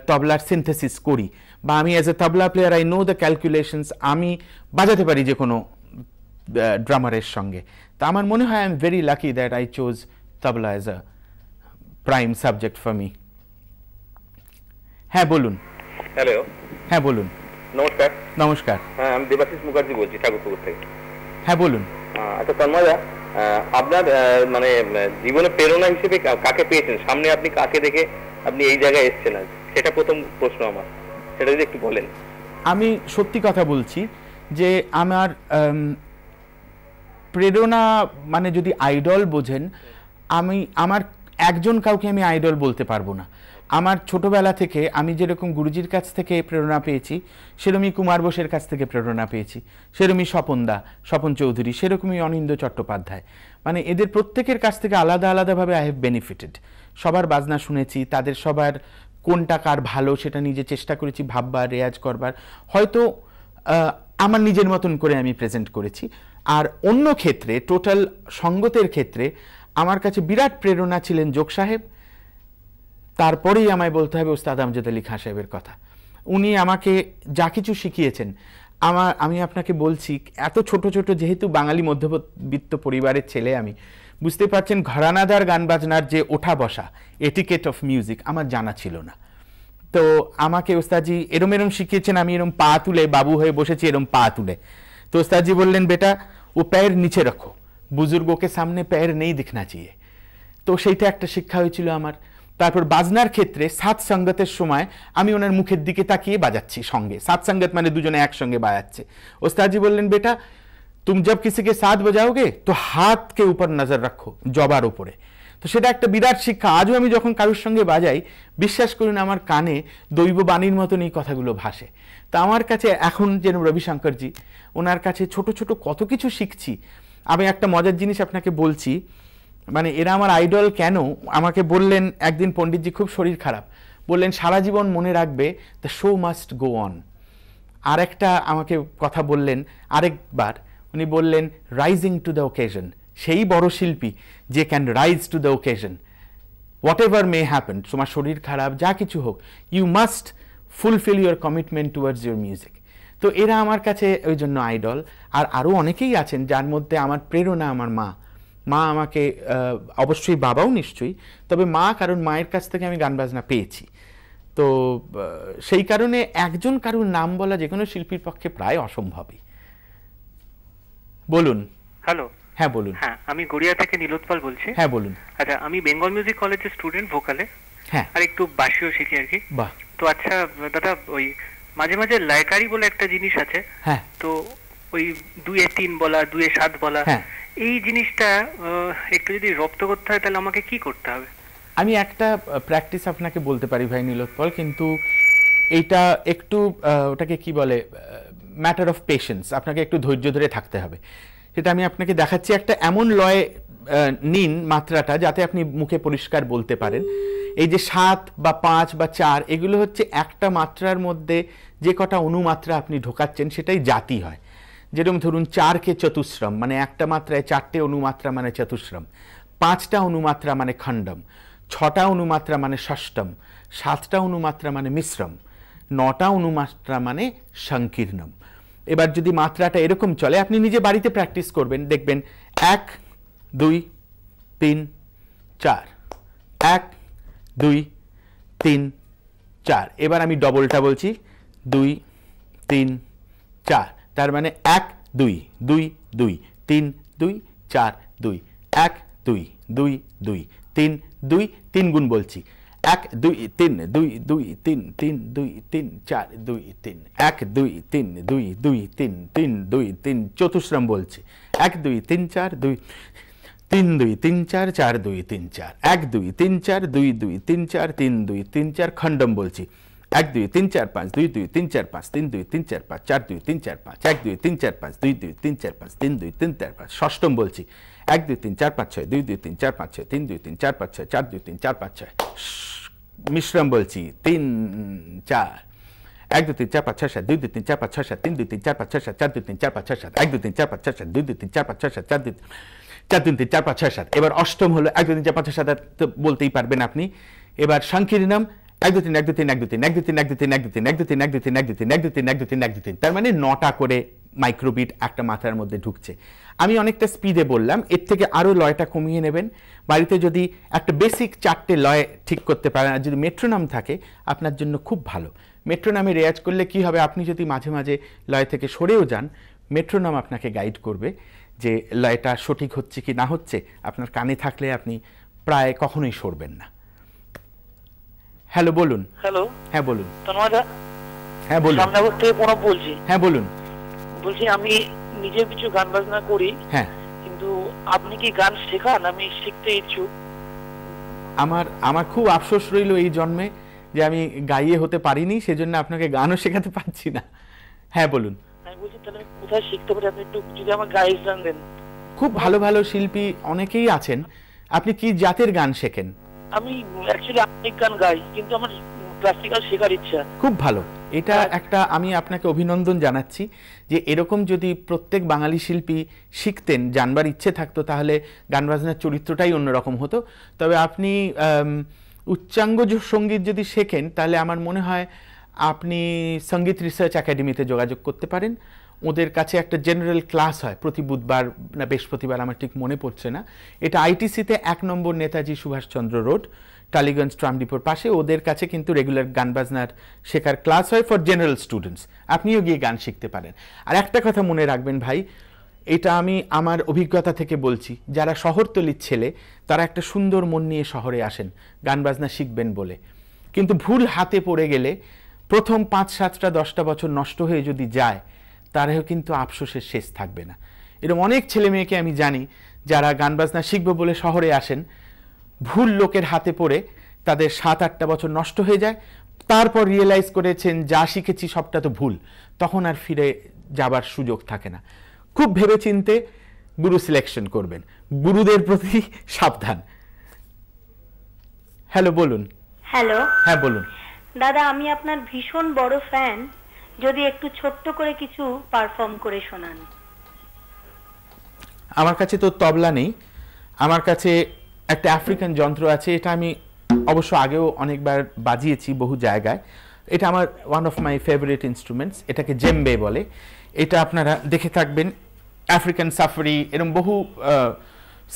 তবলার সিনথেসিস করি, বা আমি as a tabla player I know the calculations, আমি বাজাতে পারি যে কোনো ড্রামারের সঙ্গে। তা আমার মনে হয় I am very lucky that I chose tabla as a prime subject for me. হ্যাঁ বলুন। হ্যালো। হ্যাঁ বলুন। নমস্কার। নমস্কার। হ্যাঁ, আমি দেবাশিস মুখার্জি বলছি ঠাকুরপুকুর থেকে। হ্যাঁ বলুন। আচ্ছা তন্ময়দা, আপনার মানে জীবনে প্রেরণা হিসেবে কাকে পেয়েছেন? সামনে আপনি কাকে দেখে আপনি এই জায়গায় এসেছেন আজ, সেটা প্রথম প্রশ্ন আমার, সেটা যদি একটু বলেন। আমি সত্যি কথা বলছি যে আমার প্রেরণা মানে যদি আইডল বোঝেন, আমার একজন কাউকে আমি আইডল বলতে পারবো না। আমার ছোটবেলা থেকে আমি যেরকম গুরুজির কাছ থেকে প্রেরণা পেয়েছি, সেরকমই কুমার বোসের কাছ থেকে প্রেরণা পেয়েছি, সেরকমই স্বপন চৌধুরী, সেরকমই অনিন্দ্য চট্টোপাধ্যায়, মানে এদের প্রত্যেকের কাছ থেকে আলাদা আলাদাভাবে আই হ্যাভ বেনিফিটেড। সবার বাজনা শুনেছি, তাদের সবার কোনটা কার ভালো সেটা নিজে চেষ্টা করেছি ভাববার, রেয়াজ করবার, হয়তো আমার নিজের মতন করে আমি প্রেজেন্ট করেছি। আর অন্য ক্ষেত্রে টোটাল সঙ্গতের ক্ষেত্রে আমার কাছে বিরাট প্রেরণা ছিলেন যোগ সাহেব। তারপরেই আমায় বলতে হবে ওস্তাদ আমজাদ আলী খাঁ সাহেবের কথা। উনি আমাকে যা কিছু শিখিয়েছেন, আমি আপনাকে বলছি, এত ছোট ছোট, যেহেতু বাঙালি মধ্যবিত্ত পরিবারের ছেলে আমি, বুঝতে পারছেন ঘরানাদার গান বাজনার যে ওঠা বসা, এটিকেট অফ মিউজিক আমার জানা ছিল না। তো আমাকে ওস্তাদজি এরম এরম শিখিয়েছেন, আমি এরম পা তুলে বাবু হয়ে বসেছি, এরম পা তুলে। তো ওস্তাদজি বললেন বেটা ও पैर নিচে রাখো, বুজুর্গকে সামনে पैर নেই দিখনা চাইয়ে। তো সেইটা একটা শিক্ষা হয়েছিল আমার। তারপর বাজনার ক্ষেত্রে সাত সঙ্গতের সময় আমি ওনার মুখের দিকে তাকিয়ে বাজাচ্ছি সঙ্গে, সাত সঙ্গত মানে দুজনে একসঙ্গে বাজাচ্ছে। ওস্তাদজি বললেন বেটা तुम जब किसी के साथ बजाओगे तो हाथ के ऊपर नजर रखो, জবার উপরে। তো সেটা একটা বিরাট শিক্ষা। আজও আমি যখন কারোর সঙ্গে বাজাই, বিশ্বাস করুন আমার কানে দৈব বাণীর মতন এই কথাগুলো ভাসে। তা আমার কাছে এখন যেন রবিশঙ্করজি, ওনার কাছে ছোট ছোট কত কিছু শিখছি। আমি একটা মজার জিনিস আপনাকে বলছি, মানে এরা আমার আইডল কেন, আমাকে বললেন একদিন পণ্ডিতজি, খুব শরীর খারাপ, বললেন সারা জীবন মনে রাখবে the show must go on. আর একটা আমাকে কথা বললেন আরেকবার, উনি বললেন রাইজিং টু দ্য ওকেশন, সেই বড় শিল্পী যে can rise to the occasion, whatever may happen, তোমার শরীর খারাপ যা কিছু হোক, you must fulfil your commitment towards your music. তো এরা আমার কাছে ওই জন্য আইডল। আর আরও অনেকেই আছেন যার মধ্যে আমার প্রেরণা আমার মা আমাকে, অবশ্যই বাবাও নিশ্চয়ই, তবে মা, কারণ মায়ের কাছ থেকে আমি গান বাজনা পেয়েছি। তো সেই কারণে একজন কারোর নাম বলা যে কোনো শিল্পীর পক্ষে প্রায় অসম্ভবই। বলুন। হ্যালো। হ্যাঁ বলুন। হ্যাঁ, আমি গড়িয়া থেকে নীলোৎপল বলছি। হ্যাঁ বলুন। আচ্ছা, আমি বেঙ্গল মিউজিক কলেজের স্টুডেন্ট ভোকালে। হ্যাঁ। আর একটু বাঁশিও শিখি আর কি। বাহ। তো আচ্ছা দাদা, ওই মাঝে মাঝে লায়কারি বলে একটা জিনিস আছে। হ্যাঁ। তো ওই 2-3 বলা, 2-7 বলা, এই জিনিসটা একটু যদি রপ্ত করতে হয় তাহলে আমাকে কি করতে হবে? আমি একটা প্র্যাকটিস আপনাকে বলতে পারি ভাই নীলোৎপল, কিন্তু এইটা একটু ওটাকে কি বলে, ম্যাটার অফ পেশেন্স, আপনাকে একটু ধৈর্য ধরে থাকতে হবে। সেটা আমি আপনাকে দেখাচ্ছি। একটা এমন লয়ে নিন মাত্রাটা যাতে আপনি মুখে পরিষ্কার বলতে পারেন। এই যে 7 বা 5 বা 4, এগুলো হচ্ছে একটা মাত্রার মধ্যে যে কটা অনুমাত্রা আপনি ঢোকাচ্ছেন সেটাই জাতি হয়। যেরকম ধরুন 4কে চতুশ্রম, মানে একটা মাত্রায় 4টে অনুমাত্রা মানে চতুশ্রম, 5টা অনুমাত্রা মানে খণ্ডম, 6টা অনুমাত্রা মানে ষষ্ঠম, 7টা অনুমাত্রা মানে মিশ্রম, 9টা অনুমাত্রা মানে সংকীর্ণম। এবার যদি মাত্রাটা এরকম চলে, আপনি নিজে বাড়িতে প্র্যাকটিস করবেন, দেখবেন 1 2 3 4, 1 2 3 4। এবার আমি ডবলটা বলছি, 2 3 4, তার মানে 1 2 2 2 3 2 4 2, 1 2 2 2 3 2, 3 গুণ বলছি, 1 2 3 2 2 3 3 2 3 4 2 3, 1 2 3 2 2 3 3 2 3, চতুশ্রম বলছি, 1 2 3 4 2 3 2 3 4 4 2 3 4, 1 2 3 4 2 2 3 4 3 2 3 4, খণ্ডম বলছি, 1 2 3 4 5 2 2 3 4 5 3 2 3 4 5 4 2 3 4 5, 1 2 3 4 5 2 2 3 4 5 3 2 3 4 5, ষষ্ঠম বলছি, 1 2 3 4 5 6 2 2 3 4 5 6 3 2 3 4 5 6 4 2 3 4 5 6, মিশ্রম বলছি, 3 4, 1 2 3 4 5 6 7 2 2 3 4 5 6 7 3 2 3 4 5 6 7 4 2 3 4 5 6 7 1 2 3 4 5 6 7 2 2 3 4 5 6 7 4 2 4 3 3 4 5 6 7। এবার অষ্টম হলো 1 2 3 4 5 6 7, তো বলতেই পারবেন আপনি। এবার সংকীর্ণম 1 2 3 1 2 3 1 2 3 1 2 3 1 2 3 1 2 3 1 2 3 1 2 3 1 2 3 1 2 3 1 2 3 1 2 3, তার মানে 9টা করে মাইক্রোবিট একটা মাত্রার মধ্যে ঢুকছে। আমি অনেকটা স্পিডে বললাম, এর থেকে আরও লয়টা কমিয়ে নেবেন। বাড়িতে যদি একটা বেসিক 4টে লয় ঠিক করতে পারেন, আর যদি মেট্রোনম থাকে আপনার জন্য খুব ভালো। মেট্রোনমে রেয়াজ করলে কি হবে, আপনি যদি মাঝে মাঝে লয় থেকে সরেও যান, মেট্রোনম আপনাকে গাইড করবে যে লয়টা সঠিক হচ্ছে কি না হচ্ছে। আপনার কানে থাকলে আপনি প্রায় কখনোই সরবেন না। হ্যালো বলুন। হ্যালো। হ্যাঁ বলুন। তন্ময়দা। হ্যাঁ বলুন। সামনাবাদ থেকে প্রণব বলছি। হ্যাঁ বলুন। বলছি আমি নিজে কিছু গান বাজনা করি। হ্যাঁ। কিন্তু আপনি কি গান শেখান? আমি শিখতে ইচ্ছুক। আমার খুব আফসোস রইল এই জন্মে যে আমি গাইয়ে হতে পারিনি, সেজন্য আপনাকে গানও শেখাতে পারছি না। হ্যাঁ বলুন। আমি বলছি তাহলে কোথায় শিখতে পারি, আপনি একটু যদি আমার গাইডলাইন দেন। খুব ভালো ভালো শিল্পী অনেকেই আছেন। আপনি কি জাতের গান শেখেন? আমি অ্যাকচুয়ালি আধুনিক গান গাই, কিন্তু আমার ক্লাসিক্যাল শেখার ইচ্ছা। খুব ভালো, এটা একটা আমি আপনাকে অভিনন্দন জানাচ্ছি যে এরকম যদি প্রত্যেক বাঙালি শিল্পী শিখতেন, জানবার ইচ্ছে থাকতো, তাহলে গান বাজনার চরিত্রটাই অন্যরকম হতো। তবে আপনি উচ্চাঙ্গ সঙ্গীত যদি শেখেন তাহলে আমার মনে হয় আপনি সঙ্গীত রিসার্চ একাডেমিতে যোগাযোগ করতে পারেন। ওদের কাছে একটা জেনারেল ক্লাস হয় প্রতি বুধবার না বৃহস্পতিবার, আমার ঠিক মনে পড়ছে না। এটা আইটিসিতে 1 নম্বর নেতাজি সুভাষচন্দ্র রোড, টালিগঞ্জ ট্রাম ডিপোর পাশে। ওদের কাছে কিন্তু রেগুলার গান বাজনার শেখার ক্লাস হয় ফর জেনারেল স্টুডেন্টস। আপনিও গিয়ে গান শিখতে পারেন। আর একটা কথা মনে রাখবেন ভাই, এটা আমি আমার অভিজ্ঞতা থেকে বলছি, যারা শহরতলির ছেলে তারা একটা সুন্দর মন নিয়ে শহরে আসেন গান বাজনা শিখবেন বলে, কিন্তু ভুল হাতে পড়ে গেলে প্রথম 5, 7, 10টা বছর নষ্ট হয়ে যদি যায়, তারাও কিন্তু আফসোসের শেষ থাকবে না। এরকম অনেক ছেলে মেয়েকে আমি জানি যারা গান বাজনা শিখবে বলে শহরে আসেন, ভুল লোকের হাতে পড়ে তাদের 7-8টা বছর নষ্ট হয়ে যায়। তারপর রিয়েলাইজ করেছেন যা শিখেছি সবটা তো ভুল, তখন আর ফিরে যাবার সুযোগ থাকে না। খুব ভেবেচিন্তে গুরু সিলেকশন করবেন, গুরুদের প্রতি সাবধান। হ্যালো বলুন। হ্যালো। হ্যাঁ বলুন। দাদা আমি আপনার ভীষণ বড় ফ্যান, যদি একটু ছোট্ট করে কিছু পারফর্ম করে শোনান। আমার কাছে তো তবলা নেই, আমার কাছে একটা আফ্রিকান যন্ত্র আছে, এটা আমি অবশ্য আগেও অনেকবার বাজিয়েছি বহু জায়গায়। এটা আমার one of my favourite instruments, এটাকে জেম্বে বলে। এটা আপনারা দেখে থাকবেন আফ্রিকান সাফারি, এরকম বহু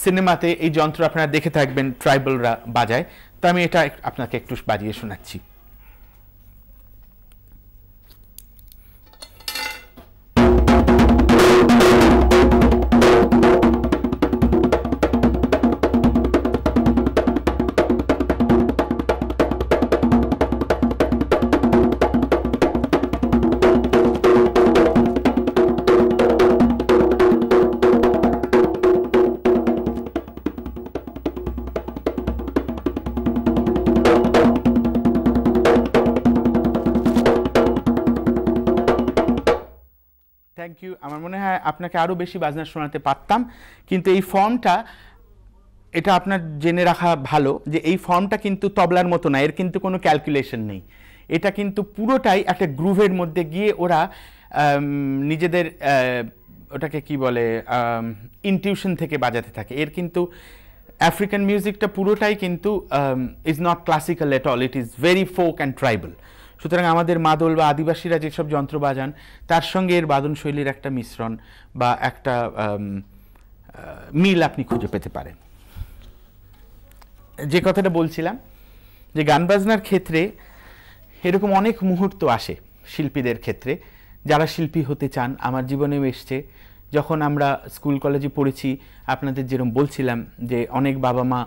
সিনেমাতে এই যন্ত্র আপনারা দেখে থাকবেন ট্রাইবালরা বাজায়। তো আমি এটা আপনাকে একটু বাজিয়ে শোনাচ্ছি। Thank you. আমার মনে হয় আপনাকে আরও বেশি বাজনা শোনাতে পারতাম, কিন্তু এই ফর্মটা, এটা আপনার জেনে রাখা ভালো যে এই ফর্মটা কিন্তু তবলার মতো না, এর কিন্তু কোনো ক্যালকুলেশন নেই। এটা কিন্তু পুরোটাই একটা গ্রুভের মধ্যে গিয়ে ওরা নিজেদের ওটাকে কি বলে ইনটিউশন থেকে বাজাতে থাকে। এর কিন্তু আফ্রিকান মিউজিকটা পুরোটাই কিন্তু is not classical at all, it is very folk and tribal. সুতরাং আমাদের মাদল বা আদিবাসীরা যেসব যন্ত্র বাজান তার সঙ্গে এর বাদন শৈলীর একটা মিশ্রণ বা একটা মিল আপনি খুঁজে পেতে পারেন। যে কথাটা বলছিলাম যে গান বাজনার ক্ষেত্রে এরকম অনেক মুহূর্ত আসে শিল্পীদের ক্ষেত্রে, যারা শিল্পী হতে চান। আমার জীবনেও এসছে, যখন আমরা স্কুল কলেজে পড়েছি, আপনাদের যেরকম বলছিলাম যে অনেক বাবা মা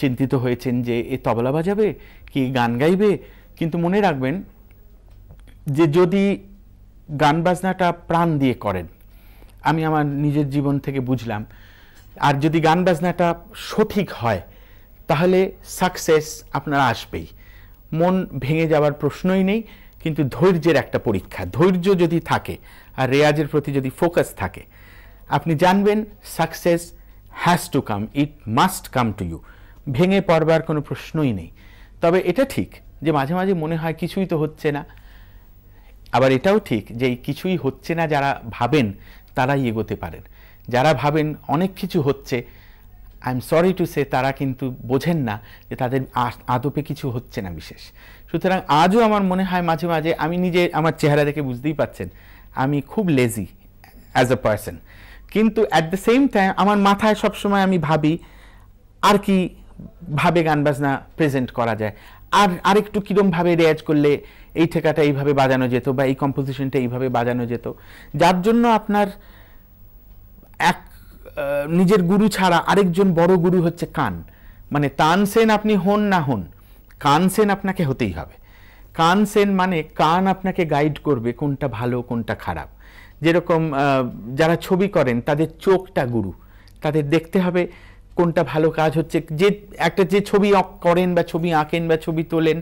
চিন্তিত হয়েছেন যে এ তবলা বাজাবে কি গান গাইবে। কিন্তু মনে রাখবেন যে যদি গান বাজনাটা প্রাণ দিয়ে করেন, আমি আমার নিজের জীবন থেকে বুঝলাম, আর যদি গান বাজনাটা সঠিক হয় তাহলে সাকসেস আপনার আসবেই। মন ভেঙে যাওয়ার প্রশ্নই নেই, কিন্তু ধৈর্যের একটা পরীক্ষা। ধৈর্য যদি থাকে আর রেয়াজের প্রতি যদি ফোকাস থাকে, আপনি জানবেন success has to come, it must come to you. ভেঙে পড়বার কোনো প্রশ্নই নেই। তবে এটা ঠিক যে মাঝে মাঝে মনে হয় কিছুই তো হচ্ছে না, আবার এটাও ঠিক যে এই কিছুই হচ্ছে না যারা ভাবেন তারাই এগোতে পারেন। যারা ভাবেন অনেক কিছু হচ্ছে, I am sorry to say, তারা কিন্তু বোঝেন না যে তাদের আদপে কিছু হচ্ছে না বিশেষ। সুতরাং আজও আমার মনে হয় মাঝে মাঝে, আমি নিজে আমার চেহারা দেখে বুঝতেই পাচ্ছেন আমি খুব লেজি অ্যাজ আ পার্সন, কিন্তু অ্যাট দ্য সেম টাইম আমার মাথায় সবসময় আমি ভাবি আর কি ভাবে গান বাজনা প্রেজেন্ট করা যায়, আর আরেকটু কীরমভাবে রেয়াজ করলে এই ঠেকাটা এইভাবে বাজানো যেত বা এই কম্পোজিশনটা এইভাবে বাজানো যেত। যার জন্য আপনার এক নিজের গুরু ছাড়া আরেকজন বড় গুরু হচ্ছে কান। মানে তানসেন আপনি হন না হন, কানসেন আপনাকে হতেই হবে। কানসেন মানে কান আপনাকে গাইড করবে কোনটা ভালো কোনটা খারাপ। যেরকম যারা ছবি করেন তাদের চোখটা গুরু, তাদের দেখতে হবে কোনটা ভালো কাজ হচ্ছে। যে একটা যে ছবি করেন বা ছবি আঁকেন বা ছবি তোলেন,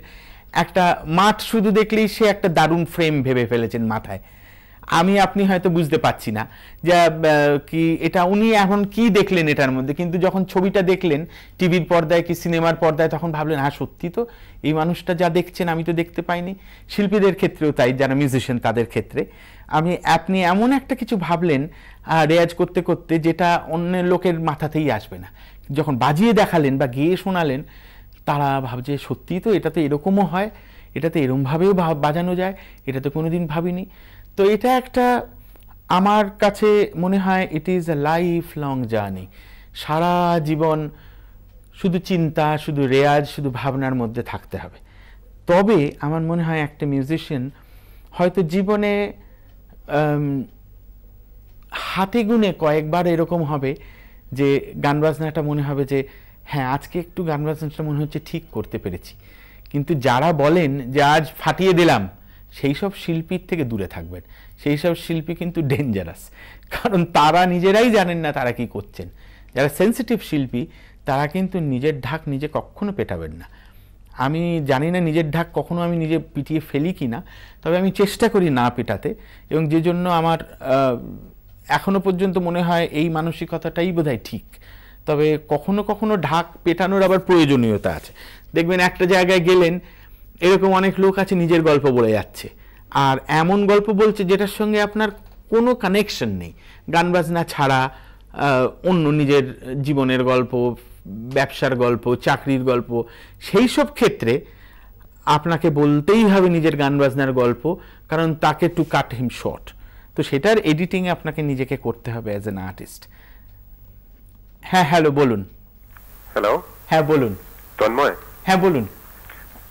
একটা মাঠ শুধু দেখলেই সে একটা দারুণ ফ্রেম ভেবে ফেলেছেন মাথায়। আপনি হয়তো বুঝতে পারছি না যে কি এটা উনি এখন কি দেখলেন এটার মধ্যে, কিন্তু যখন ছবিটা দেখলেন টিভির পর্দায় কি সিনেমার পর্দায়, তখন ভাবলেন হ্যাঁ সত্যি তো এই মানুষটা যা দেখছেন আমি তো দেখতে পাইনি। শিল্পীদের ক্ষেত্রেও তাই, যারা মিউজিশিয়ান তাদের ক্ষেত্রে আপনি এমন একটা কিছু ভাবলেন রেয়াজ করতে করতে যেটা অন্য লোকের মাথাতেই আসবে না। যখন বাজিয়ে দেখালেন বা গেয়ে শোনালেন, তারা ভাবছে সত্যিই তো এটা তো এরকমও হয়, এটা তো এরমভাবেও বাজানো যায়, এটা তো কোনোদিন ভাবিনি। তো এটা একটা আমার কাছে মনে হয় it is a life long journey. সারা জীবন শুধু চিন্তা, শুধু রেয়াজ, শুধু ভাবনার মধ্যে থাকতে হবে। তবে আমার মনে হয় একটা মিউজিশিয়ান হয়তো জীবনে হাতে গুনে কয়েকবার এরকম হবে যে গান বাজনাটা মনে হবে যে হ্যাঁ আজকে একটু গান বাজনাটা মনে হচ্ছে ঠিক করতে পেরেছি। কিন্তু যারা বলেন যে আজ ফাটিয়ে দিলাম, সেই সব শিল্পীর থেকে দূরে থাকবেন। সেই সব শিল্পী কিন্তু ডেঞ্জারাস, কারণ তারা নিজেরাই জানেন না তারা কি করছেন। যারা সেন্সিটিভ শিল্পী তারা কিন্তু নিজের ঢাক নিজে কখনো পেটাবেন না। আমি জানি না নিজের ঢাক কখনো আমি নিজে পিটিয়ে ফেলি কি না, তবে আমি চেষ্টা করি না পেটাতে, এবং যে জন্য আমার এখনো পর্যন্ত মনে হয় এই মানসিকতাটাই বোধহয় ঠিক। তবে কখনো কখনো ঢাক পেটানোর আবার প্রয়োজনীয়তা আছে। দেখবেন একটা জায়গায় গেলেন, এরকম অনেক লোক আছে নিজের গল্প বলে যাচ্ছে, আর এমন গল্প বলছে যেটার সঙ্গে আপনার কোনো কানেকশন নেই, গান বাজনা ছাড়া অন্য নিজের জীবনের গল্প, ব্যবসার গল্প, চাকরির গল্প। সেই সব ক্ষেত্রে আপনাকে বলতেই হবে নিজের গান বাজনার গল্প, কারণ তাকে টু কাট হিম শর্ট। তো সেটার এডিটিংয়ে আপনাকে নিজেকে করতে হবে অ্যাজ অ্যান আর্টিস্ট। হ্যাঁ হ্যালো বলুন। হ্যালো হ্যাঁ বলুন। তন্ময়? হ্যাঁ বলুন।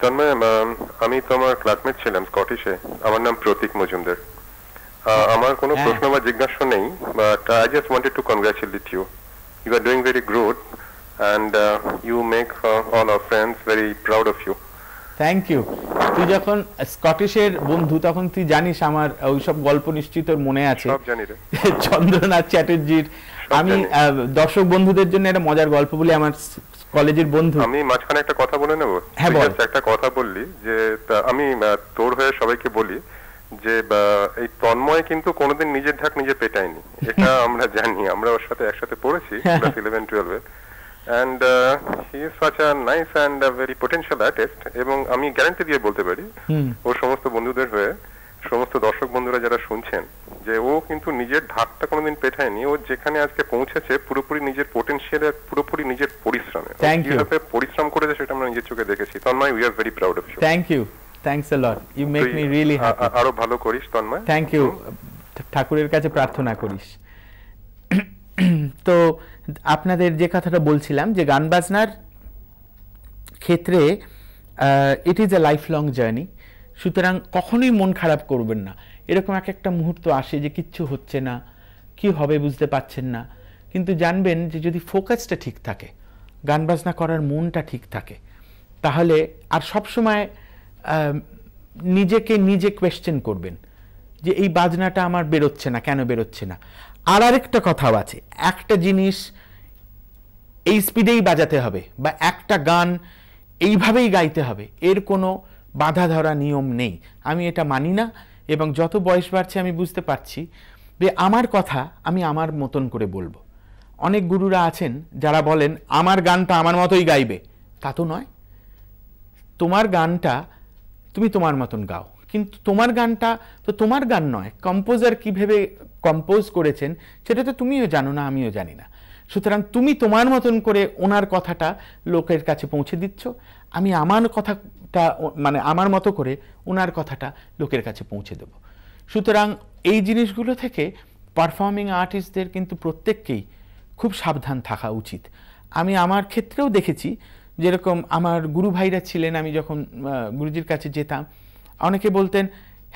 তন্ময়, আমি তোমার ক্লাসমেট ছিলাম স্কটিশে। আমার নাম প্রতীক মজুমদার। আমার কোনো প্রশ্ন বা জিজ্ঞাসা নেই, but I just wanted to congratulate you. You are doing very good and you make all our friends very proud of you. Thank you. তুই যখন স্কটিশের বন্ধু তখন তুই জানিস আমার ওইসব গল্প নিশ্চিত তোর মনে আছে। সব জানি রে। চন্দ্রনাথ চ্যাটার্জির, আমি দর্শক বন্ধুদের জন্য একটা মজার গল্প বলি। আমার কলেজের বন্ধু, আমি মাঝখানে একটা কথা বলে নেব। হ্যাঁ বল। একটা কথা বললি যে আমি তোর হয়ে সবাইকে বলি যে এই তন্ময় কিন্তু কোনোদিন নিজের ঢাক নিজে পেটায়নি, এটা আমরা জানি, আমরা ওর সাথে একসাথে পড়েছি class 11-12-এ। and he is such a nice and a very potential artist, এবং আমি গ্যারান্টি দিয়ে বলতে পারি ওর সমস্ত বন্ধুদের হয়ে, সমস্ত দর্শক বন্ধুরা যারা শুনছেন, যে ও কিন্তু নিজের ঢাকটা কোনোদিন পেটায়নি। ও যেখানে আজকে পৌঁছেছে পুরোপুরি নিজের পোটেনশিয়ালে, পুরোপুরি নিজের পরিশ্রমে। কিভাবে পরিশ্রম করেছে সেটা আমরা নিজের চোখে দেখেছি। Tanmoy, we are very proud of you. Thank you, thanks a lot, you make me really happy. আরো ভালো করিস তন্ময়। থ্যাংক ইউ, ঠাকুরের কাছে প্রার্থনা করিস। তো আপনাদের যে কথাটা বলছিলাম যে গান বাজনার ক্ষেত্রে ইট is a life long journey. সুতরাং কখনোই মন খারাপ করবেন না। এরকম একটা মুহূর্ত আসে যে কিচ্ছু হচ্ছে না, কি হবে বুঝতে পারছেন না, কিন্তু জানবেন যে যদি ফোকাসটা ঠিক থাকে, গান বাজনা করার মনটা ঠিক থাকে, তাহলে আর সবসময় নিজেকে নিজে কোয়েশ্চেন করবেন যে এই বাজনাটা আমার বেরোচ্ছে না, কেন বেরোচ্ছে না। আর আরেকটা কথাও আছে, একটা জিনিস এই স্পিডেই বাজাতে হবে বা একটা গান এইভাবেই গাইতে হবে, এর কোনো বাধা ধরা নিয়ম নেই। আমি এটা মানি না, এবং যত বয়স বাড়ছে আমি বুঝতে পারছি যে আমার কথা আমি আমার মতন করে বলবো। অনেক গুরুরা আছেন যারা বলেন আমার গানটা আমার মতোই গাইবে, তা তো নয়। তোমার গানটা তুমি তোমার মতন গাও, কিন্তু তোমার গানটা তো তোমার গান নয়। কম্পোজার কিভাবে কম্পোজ করেছেন সেটা তো তুমিও জানো না, আমিও জানি না। সুতরাং তুমি তোমার মতন করে ওনার কথাটা লোকের কাছে পৌঁছে দিচ্ছ, আমি আমার কথাটা মানে আমার মতো করে ওনার কথাটা লোকের কাছে পৌঁছে দেব। সুতরাং এই জিনিসগুলো থেকে পারফর্মিং আর্টিস্টদের কিন্তু প্রত্যেককেই খুব সাবধান থাকা উচিত। আমি আমার ক্ষেত্রেও দেখেছি, যেরকম আমার গুরু ভাইরা ছিলেন, আমি যখন গুরুজির কাছে যেতাম অনেকে বলতেন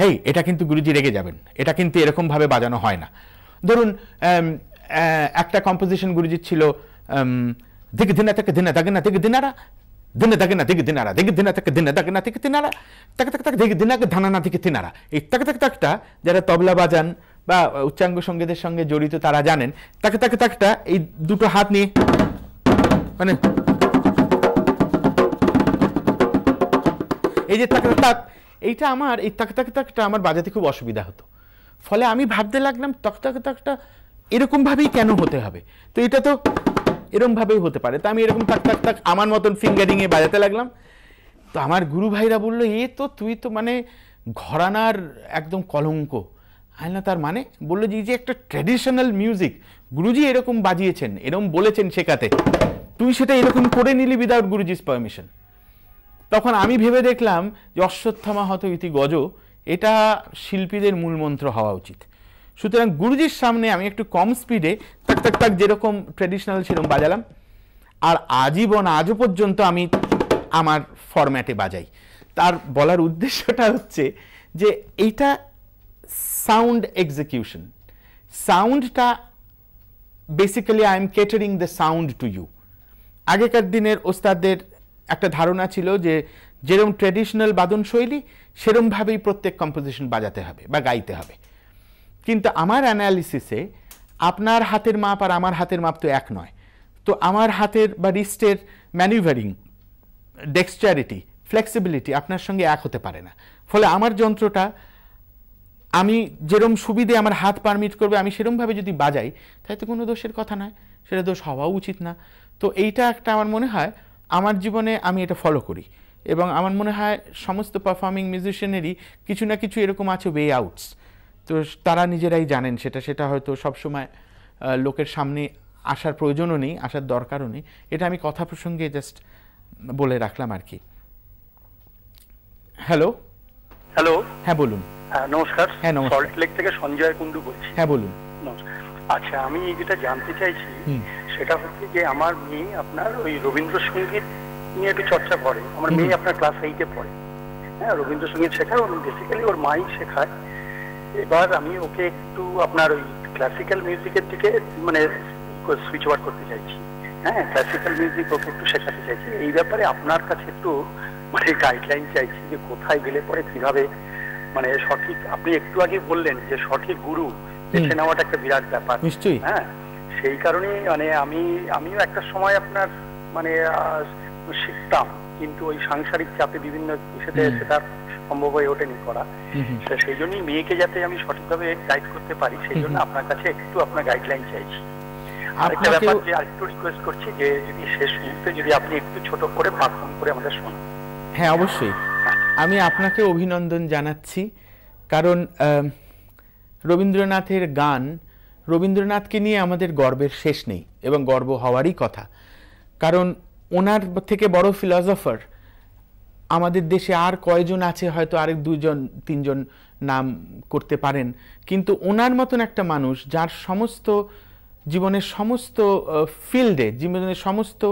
হেই এটা কিন্তু গুরুজি রেগে যাবেন, এটা কিন্তু এরকমভাবে বাজানো হয় না। ধরুন একটা কম্পোজিশন গুরুজির ছিল দিক দিনা থেকে দিনা দাগনা দিক দিনারা দিনে দাগনা দিক দিনারা দিক দিনা থেকে দিনা দাগনা দিক দিনারা তাক তাক তাক দিক দিনাকে ধানানা দিকে তিনারা, এই তাক তাক তাকটা যারা তবলা বাজান বা উচ্চাঙ্গ সঙ্গীতের সঙ্গে জড়িত তারা জানেন। তাকে তাকে তাকটা এই দুটো হাত নিয়ে মানে এই যে তাক তাক, এইটা আমার এই তাক তাক তাকটা আমার বাজাতে খুব অসুবিধা হতো। ফলে আমি ভাবতে লাগলাম তক তাক তাকটা এরকম ভাবেই কেন হতে হবে, তো এটা তো এরকম ভাবেই হতে পারে। তো আমি এরকম তাক তাক তাক আমার মতন ফিঙ্গারিং এ বাজাতে লাগলাম। তো আমার গুরু ভাইরা বললো, এ তো তুই তো মানে ঘরানার একদম কলঙ্ক। না তার মানে, বললো যে একটা ট্র্যাডিশনাল মিউজিক গুরুজি এরকম বাজিয়েছেন, এরকম বলেছেন শেখাতে, তুই সেটা এরকম করে নিলি উইদাউট গুরুজিস পারমিশন। তখন আমি ভেবে দেখলাম যে অশ্বত্থামা হত ইতি গজ, এটা শিল্পীদের মূল মন্ত্র হওয়া উচিত। সুতরাং গুরুজির সামনে আমি একটু কম স্পিডে টাক টাক টাক যেরকম ট্র্যাডিশনাল সেরকম বাজালাম, আর আজীবন আজও পর্যন্ত আমি আমার ফরম্যাটে বাজাই। তার বলার উদ্দেশ্যটা হচ্ছে যে এইটা সাউন্ড এক্সিকিউশন, সাউন্ডটা basically I am catering the sound to you. আগেকার দিনের ওস্তাদদের একটা ধারণা ছিল যে যেরকম ট্র্যাডিশনাল বাদন শৈলী সেরকমভাবেই প্রত্যেক কম্পোজিশন বাজাতে হবে বা গাইতে হবে। কিন্তু আমার অ্যানালিসিসে আপনার হাতের মাপ আর আমার হাতের মাপ তো এক নয়। তো আমার হাতের বা রিস্টের ম্যানিউভারিং, ডেক্সচারিটি, ফ্লেক্সিবিলিটি আপনার সঙ্গে এক হতে পারে না। ফলে আমার যন্ত্রটা আমি যেরকম সুবিধে আমার হাত পারমিট করবে আমি সেরকমভাবে যদি বাজাই, তাই তো কোনো দোষের কথা নয়, সেটা দোষ হওয়াও উচিত না। তো এইটা একটা আমার মনে হয় আমার জীবনে আমি এটা ফলো করি, এবং আমার মনে হয় সমস্ত পারফর্মিং মিউজিশিয়ানেরই কিছু না কিছু এরকম আছে ওয়ে আউটস। তো তারা নিজেরাই জানেন সেটা হয়তো সবসময় লোকের সামনে আসার প্রয়োজনও নেই, আসার দরকারও নেই। এটা আমি কথা প্রসঙ্গে জাস্ট বলে রাখলাম আর কি। হ্যালো হ্যালো, হ্যাঁ বলুন। নমস্কার। হ্যাঁ নমস্কার, সল্ট লেক থেকে সঞ্জয় কুন্ডু বলছি। হ্যাঁ বলুন। আচ্ছা, আমি যেটা জানতে চাইছি সেটা হচ্ছে যে আমার মেয়ে আপনার ওই রবীন্দ্রসঙ্গীত নিয়ে একটু চর্চা করে। আমার মেয়ে আপনার ক্লাস 8-এ পড়ে। হ্যাঁ, রবীন্দ্রসঙ্গীত শেখায়, ওর বেসিক্যালি ওর মাই শেখায়। এবার আমি ওকে একটু আপনার ওই ক্লাসিক্যাল মিউজিকের দিকে মানে সুইচ ওভার করতে চাইছি। হ্যাঁ, ক্লাসিক্যাল মিউজিক ওকে একটু শেখাতে চাইছি। এই ব্যাপারে আপনার কাছে একটু মানে গাইডলাইন চাইছি যে কোথায় গেলে পরে কিভাবে মানে সঠিক, আপনি একটু আগে বললেন যে সঠিক গুরু বেছে নেওয়াটা একটা বিরাট ব্যাপার। নিশ্চয়ই। হ্যাঁ, সেই কারণে মানে আমিও একটা সময় আপনার মানে শিখতাম, কিন্তু ওই সাংসারিক চাপে বিভিন্ন বিষয়ে সেটা সম্ভব হয়ে ওঠেনি করা। সেই জন্যই মেয়েকে যাতে আমি সঠিকভাবে গাইড করতে পারি, সেই জন্য আপনার কাছে একটু আপনার গাইডলাইন চাইছি। আরেকটা ব্যাপার যে আরেকটু রিকোয়েস্ট করছি যে যদি শেষ মুহূর্তে যদি আপনি একটু ছোট করে পারফর্ম করে আমাদের শোনান। হ্যাঁ অবশ্যই, আমি আপনাকে অভিনন্দন জানাচ্ছি, কারণ রবীন্দ্রনাথের গান, রবীন্দ্রনাথকে নিয়ে আমাদের গর্বের শেষ নেই এবং গর্ব হওয়ারই কথা। কারণ ওনার থেকে বড় ফিলসফার আমাদের দেশে আর কয়জন আছে, হয়তো আরেক 2-3জন নাম করতে পারেন, কিন্তু ওনার মতন একটা মানুষ যার সমস্ত জীবনের সমস্ত ফিল্ডে, জীবনের সমস্ত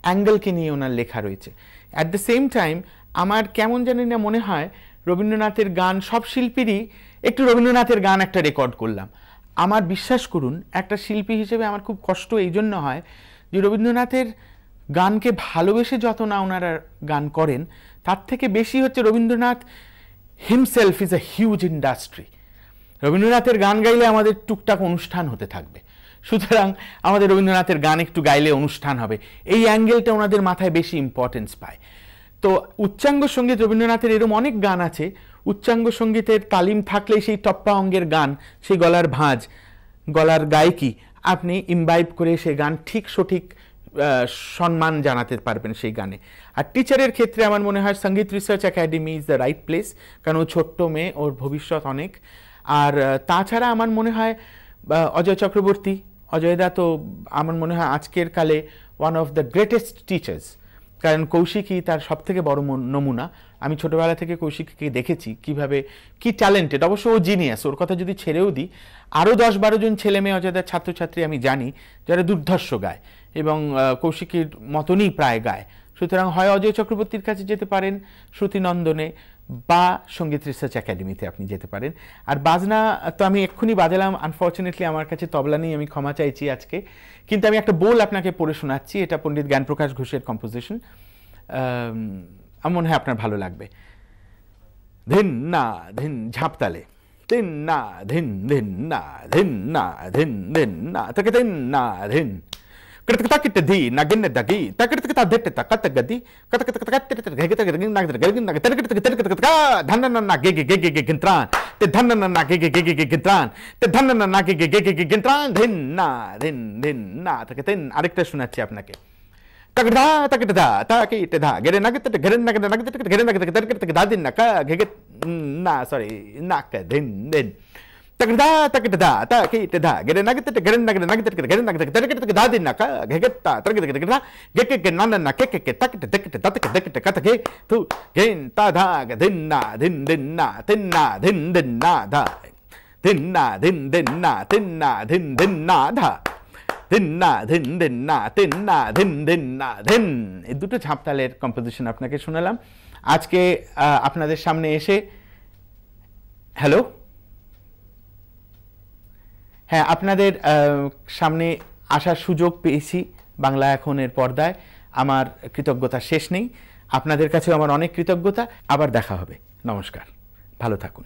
অ্যাঙ্গেলকে নিয়ে ওনার লেখা রয়েছে। অ্যাট দ্য সেম টাইম আমার কেমন জানি না মনে হয় রবীন্দ্রনাথের গান, সব শিল্পীরই একটু রবীন্দ্রনাথের গান একটা রেকর্ড করলাম। আমার বিশ্বাস করুন, একটা শিল্পী হিসেবে আমার খুব কষ্ট এই জন্য হয় যে রবীন্দ্রনাথের গানকে ভালোবেসে যত না ওনারা গান করেন, তার থেকে বেশি হচ্ছে Rabindranath himself is a huge industry. রবীন্দ্রনাথের গান গাইলে আমাদের টুকটাক অনুষ্ঠান হতে থাকবে, সুতরাং আমাদের রবীন্দ্রনাথের গান একটু গাইলে অনুষ্ঠান হবে, এই অ্যাঙ্গেলটা ওনাদের মাথায় বেশি ইম্পর্টেন্স পায়। তো উচ্চাঙ্গ সঙ্গীত, রবীন্দ্রনাথের এরকম অনেক গান আছে, উচ্চাঙ্গ সঙ্গীতের তালিম থাকলেই সেই টপ্পা অঙ্গের গান, সেই গলার ভাঁজ, গলার গায়কি আপনি ইমবাইব করে সেই গান ঠিক সঠিক সম্মান জানাতে পারবেন সেই গানে। আর টিচারের ক্ষেত্রে আমার মনে হয় সঙ্গীত research academy is the right place, কারণ ও ছোট্ট মেয়ে, ওর ভবিষ্যৎ অনেক। আর তাছাড়া আমার মনে হয় অজয় চক্রবর্তী, অজয়দা তো আমার মনে হয় আজকের কালে one of the greatest teachers, কারণ কৌশিকী তার সব থেকে বড় নমুনা। আমি ছোটবেলা থেকে কৌশিকীকে দেখেছি কিভাবে, কি ট্যালেন্টেড। অবশ্য ও জিনিয়াস, ওর কথা যদি ছেড়েও দিই, আরও 10-12 জন ছেলে মেয়ে অজয়দার ছাত্রছাত্রী আমি জানি যারা দুর্ধর্ষ গায় এবং কৌশিকীর মতনই প্রায় গায়। সুতরাং হয় অজয় চক্রবর্তীর কাছে যেতে পারেন শ্রুতিনন্দনে, বা সঙ্গীত রিসার্চ একাডেমিতে আপনি যেতে পারেন। আর বাজনা তো আমি এক্ষুনি বাজালাম, আনফর্চুনেটলি আমার কাছে তবলা নেই, আমি ক্ষমা চাইছি আজকে, কিন্তু আমি একটা বোল আপনাকে পড়ে শোনাচ্ছি। এটা পণ্ডিত জ্ঞানপ্রকাশ ঘোষের কম্পোজিশন, আমার মনে হয় আপনার ভালো লাগবে। ধিন না ধিন ঝাপতালে, তিন না ধিন ধিন না ধিন না ধিন ধিন না তাকে তিন না ধিন, कृतकता किट धी नगिन दगी तकटकता दिटता कतगदी कतकतकता घेगता गिन नगदर गिन नग तकटकता धनन ना गे गे गे गे गिंत्रान ते धनन ना गे गे गे गे गिंत्रान ते धनन ना गे गे गे गे गिंत्रान धिन ना तकतिन আরেকটা শোনাচ্ছি আপনাকে तकटदा तकटदा ताकिटदा गेरे नगत गेरे नगत नगत गेरे नगत तकटकता दिन नका घेगे ना सॉरी नाक दिन दिन तकटदा तकटदा ताकिटदा गेरे नगत गेरे नगत नगत गेरे नगत तकटकता दिन नका घेगेता तकटकता गेके के नन ना के तकट तकट तक तकट कतके तू गेन ता धा दिन ना दिन ना दिन ना धा दिन ना दिन ना धा ধিন্না ধিন ধিন্না তিন্না ধিন ধিন্না ধিন এই দুটো ঝাপতালের কম্পোজিশন আপনাকে শোনালাম আজকে আপনাদের সামনে এসে হ্যালো হ্যাঁ আপনাদের সামনে আসার সুযোগ পেয়েছি বাংলা এখনের পর্দায় আমার কৃতজ্ঞতা শেষ নেই আপনাদের কাছেও আমার অনেক কৃতজ্ঞতা আবার দেখা হবে নমস্কার ভালো থাকুন